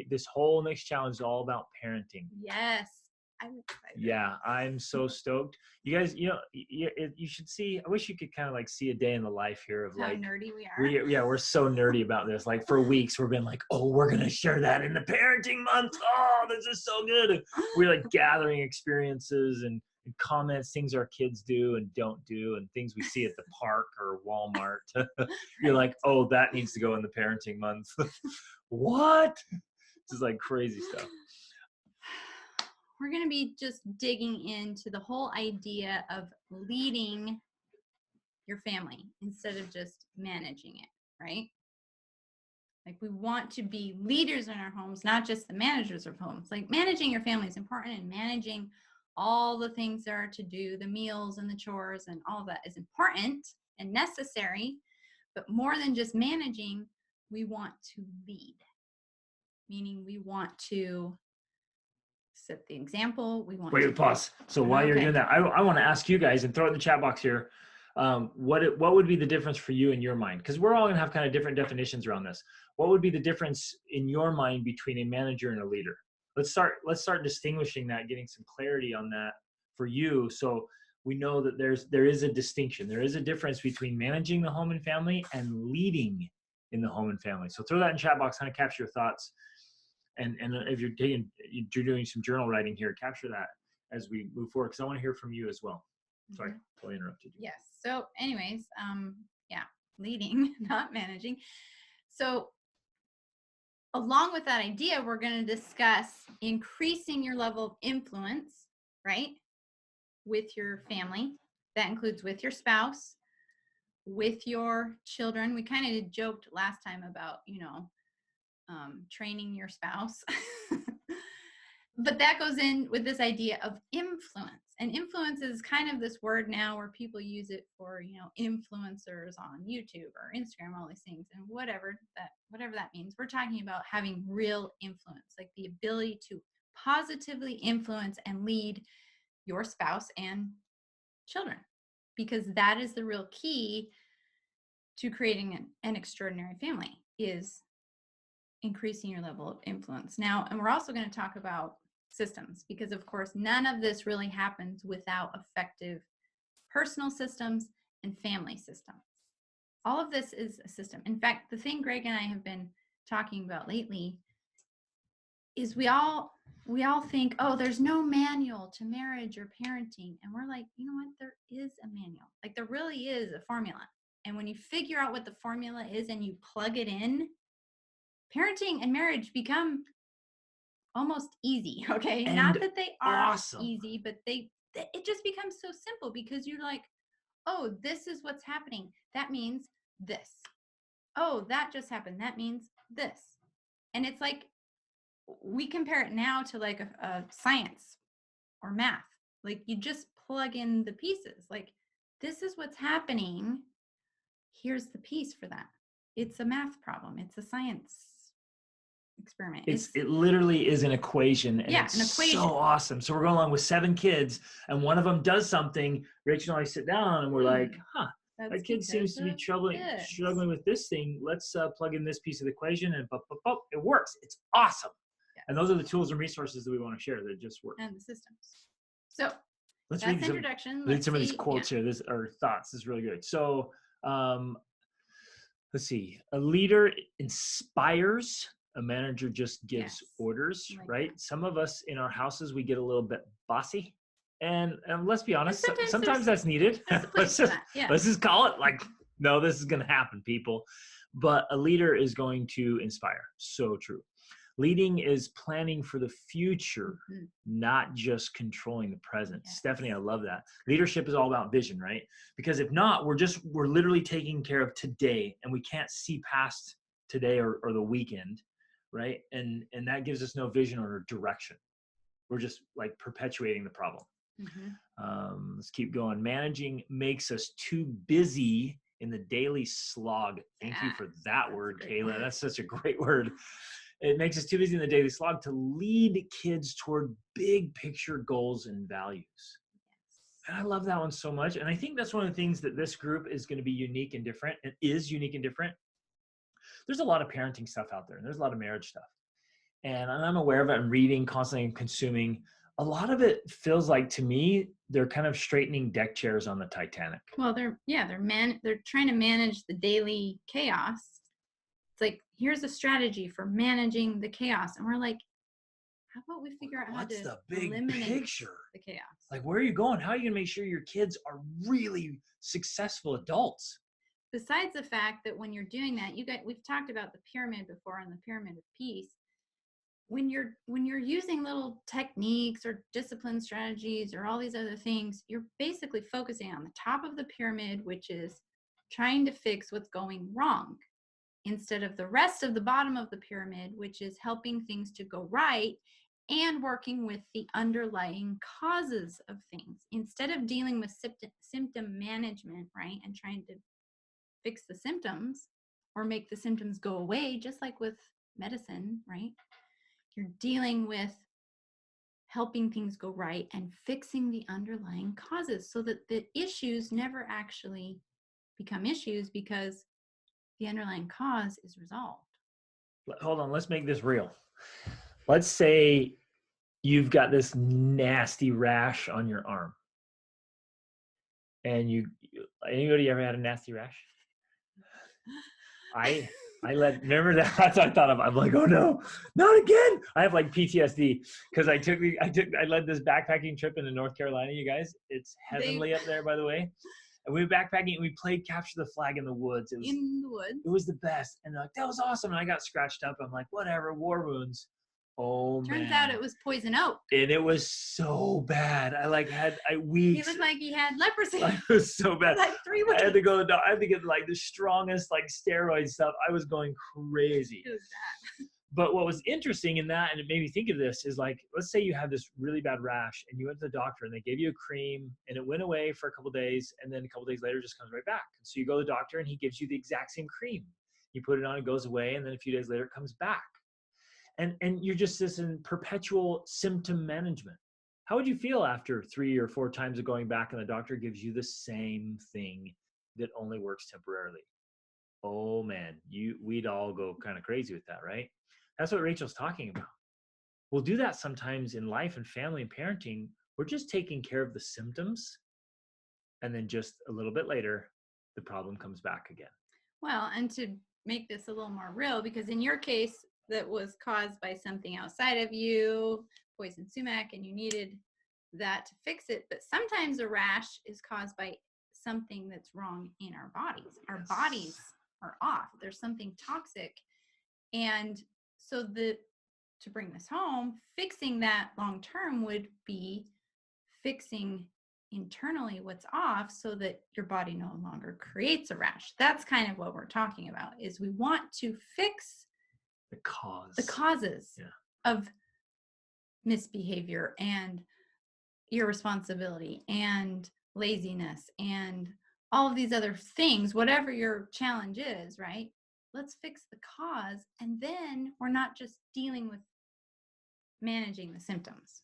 This whole next challenge is all about parenting. Yes. I'm excited. Yeah, I'm so stoked. You guys, you should see. I wish you could kind of like see a day in the life here of How like nerdy we are. we're so nerdy about this. Like for weeks, we've been like, oh, we're gonna share that in the parenting month. Oh, this is so good. And we're like gathering experiences and comments, things our kids do and don't do, and things we see at the park or Walmart. You're like, oh, that needs to go in the parenting month. What? This is like crazy stuff. We're going to be just digging into the whole idea of leading your family instead of just managing it, right? Like we want to be leaders in our homes, not just the managers of homes. Like managing your family is important, and managing all the things there are to do, the meals and the chores and all that is important and necessary. But more than just managing, we want to lead, meaning we want to set the example. We want to pause. So while you're doing that, I want to ask you guys and throw it in the chat box here. What would be the difference for you in your mind? Because we're all gonna have kind of different definitions around this. What would be the difference in your mind between a manager and a leader? Let's start distinguishing that, getting some clarity on that for you, so we know that there is a distinction. There is a difference between managing the home and family and leading in the home and family. So throw that in chat box, kind of capture your thoughts. And if you're doing some journal writing here, capture that as we move forward, because I want to hear from you as well. Sorry, totally interrupted you. Yes. So anyways, leading, not managing. So along with that idea, we're going to discuss increasing your level of influence, right? With your family. That includes with your spouse, with your children. We kind of joked last time about, training your spouse. But that goes in with this idea of influence. And influence is kind of this word now where people use it for, influencers on YouTube or Instagram, all these things, and whatever that means. We're talking about having real influence, like the ability to positively influence and lead your spouse and children, because that is the real key to creating an extraordinary family, is increasing your level of influence. Now, and we're also going to talk about systems, because of course, none of this really happens without effective personal systems and family systems. All of this is a system. In fact, the thing Greg and I have been talking about lately is we all think, oh, there's no manual to marriage or parenting. And we're like, you know what? There is a manual. Like there really is a formula. And when you figure out what the formula is and you plug it in, parenting and marriage become almost easy. Okay. And not that they are awesome. easy, but it just becomes so simple, because you're like, oh, this is what's happening. That means this. Oh, that just happened. That means this. And it's like, we compare it now to like a science or math. Like you just plug in the pieces. Like this is what's happening. Here's the piece for that. It's a math problem. It's a science experiment. It literally is an equation, and it's an equation. So awesome. So we're going along with 7 kids, and one of them does something. Rachel and I sit down, and we're like, that kid seems to be struggling with this thing. Let's plug in this piece of the equation, and it works. It's awesome. Yes. And those are the tools and resources that we want to share that just work. And the systems. So let's read introduction. Read some of these quotes here. Or thoughts. This is really good. So let's see. A leader inspires. A manager just gives orders, right? Some of us in our houses, we get a little bit bossy, and let's be honest, sometimes that's needed. Let's just call it like, no, this is going to happen, people. But a leader is going to inspire. So true. Leading is planning for the future, not just controlling the present. Yes. Stephanie, I love that. Leadership is all about vision, right? Because if not, we're literally taking care of today, and we can't see past today or the weekend. Right. And that gives us no vision or direction. We're just like perpetuating the problem. Let's keep going. Managing makes us too busy in the daily slog. Thank you for that word, Kayla. That's such a great word. It makes us too busy in the daily slog to lead kids toward big picture goals and values. And I love that one so much. And I think that's one of the things that this group is going to be unique and different. It is unique and different. There's a lot of parenting stuff out there, and there's a lot of marriage stuff. and I'm aware of it. I'm reading constantly and consuming. A lot of it feels like, to me, they're kind of straightening deck chairs on the Titanic. Well, they're trying to manage the daily chaos. It's like, here's a strategy for managing the chaos, and we're like, how about we figure out how to the big eliminate picture? The chaos. Like, where are you going? How are you gonna make sure your kids are really successful adults? Besides the fact that when you're doing that, we've talked about the pyramid before, on the pyramid of peace. When you're using little techniques or discipline strategies or all these other things, you're basically focusing on the top of the pyramid, which is trying to fix what's going wrong, instead of the rest of the bottom of the pyramid, which is helping things to go right and working with the underlying causes of things. Instead of dealing with symptom management, right, and trying to fix the symptoms or make the symptoms go away, just like with medicine, right? You're dealing with helping things go right and fixing the underlying causes so that the issues never actually become issues, because the underlying cause is resolved. Hold on, let's make this real. Let's say you've got this nasty rash on your arm. And anybody ever had a nasty rash? Remember that? That's what I thought of. I'm like, oh no, not again. I have like PTSD because I led this backpacking trip into North Carolina, you guys. It's heavenly up there, by the way. And we were backpacking and we played capture the flag in the woods. It was the best. And that was awesome. And I got scratched up. I'm like, whatever, war wounds. Oh, Turns out it was poison oak. And it was so bad. I weeks. He looked like he had leprosy. It was so bad. Like 3 weeks. I had to go to the doctor. I had to get like the strongest like steroid stuff. I was going crazy. It was bad. But what was interesting in that, and it made me think of this, is like, let's say you had this really bad rash and you went to the doctor and they gave you a cream and it went away for a couple of days, and then a couple of days later it just comes right back. And so you go to the doctor and he gives you the exact same cream. You put it on, it goes away, and then a few days later it comes back. And you're just this in perpetual symptom management. How would you feel after 3 or 4 times of going back and the doctor gives you the same thing that only works temporarily? Oh man, we'd all go kind of crazy with that, right? That's what Rachel's talking about. We'll do that sometimes in life and family and parenting. We're just taking care of the symptoms, and then just a little bit later, the problem comes back again. Well, and to make this a little more real, because in your case, that was caused by something outside of you, poison sumac, and you needed that to fix it. But sometimes a rash is caused by something that's wrong in our bodies. Our bodies are off. There's something toxic. And so to bring this home, fixing that long term would be fixing internally what's off so that your body no longer creates a rash. That's kind of what we're talking about, is we want to fix the causes of misbehavior and irresponsibility and laziness and all of these other things, whatever your challenge is, right? Let's fix the cause, and then we're not just dealing with managing the symptoms.